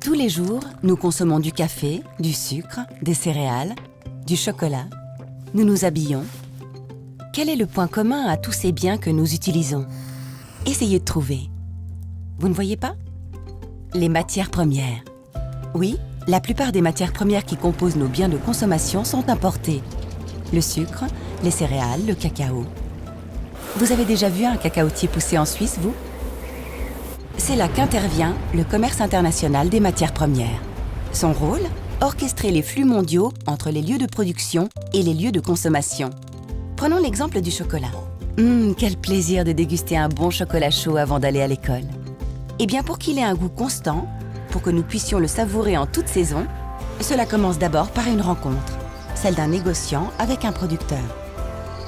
Tous les jours, nous consommons du café, du sucre, des céréales, du chocolat. Nous nous habillons. Quel est le point commun à tous ces biens que nous utilisons? Essayez de trouver. Vous ne voyez pas? Les matières premières. Oui, la plupart des matières premières qui composent nos biens de consommation sont importées. Le sucre, les céréales, le cacao. Vous avez déjà vu un cacaotier pousser en Suisse, vous? C'est là qu'intervient le commerce international des matières premières. Son rôle? Orchestrer les flux mondiaux entre les lieux de production et les lieux de consommation. Prenons l'exemple du chocolat. Quel plaisir de déguster un bon chocolat chaud avant d'aller à l'école. Eh bien, pour qu'il ait un goût constant, pour que nous puissions le savourer en toute saison, cela commence d'abord par une rencontre, celle d'un négociant avec un producteur.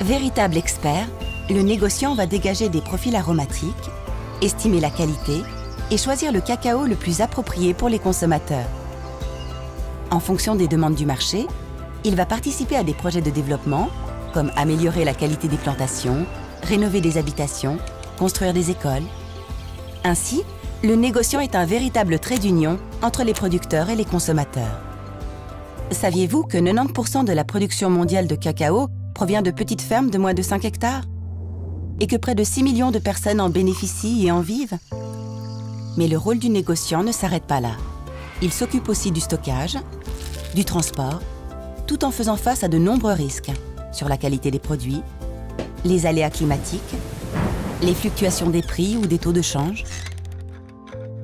Véritable expert, le négociant va dégager des profils aromatiques, estimer la qualité et choisir le cacao le plus approprié pour les consommateurs. En fonction des demandes du marché, il va participer à des projets de développement, comme améliorer la qualité des plantations, rénover des habitations, construire des écoles. Ainsi, le négociant est un véritable trait d'union entre les producteurs et les consommateurs. Saviez-vous que 90% de la production mondiale de cacao provient de petites fermes de moins de 5 hectares? Et que près de 6 millions de personnes en bénéficient et en vivent? Mais le rôle du négociant ne s'arrête pas là. Il s'occupe aussi du stockage, du transport, tout en faisant face à de nombreux risques sur la qualité des produits, les aléas climatiques, les fluctuations des prix ou des taux de change.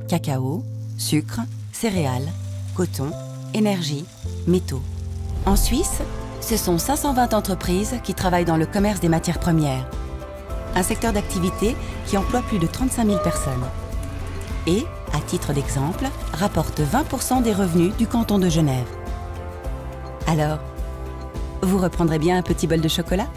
Cacao, sucre, céréales, coton, énergie, métaux. En Suisse, ce sont 520 entreprises qui travaillent dans le commerce des matières premières. Un secteur d'activité qui emploie plus de 35 000 personnes. Et, à titre d'exemple, rapporte 20% des revenus du canton de Genève. Alors, vous reprendrez bien un petit bol de chocolat ?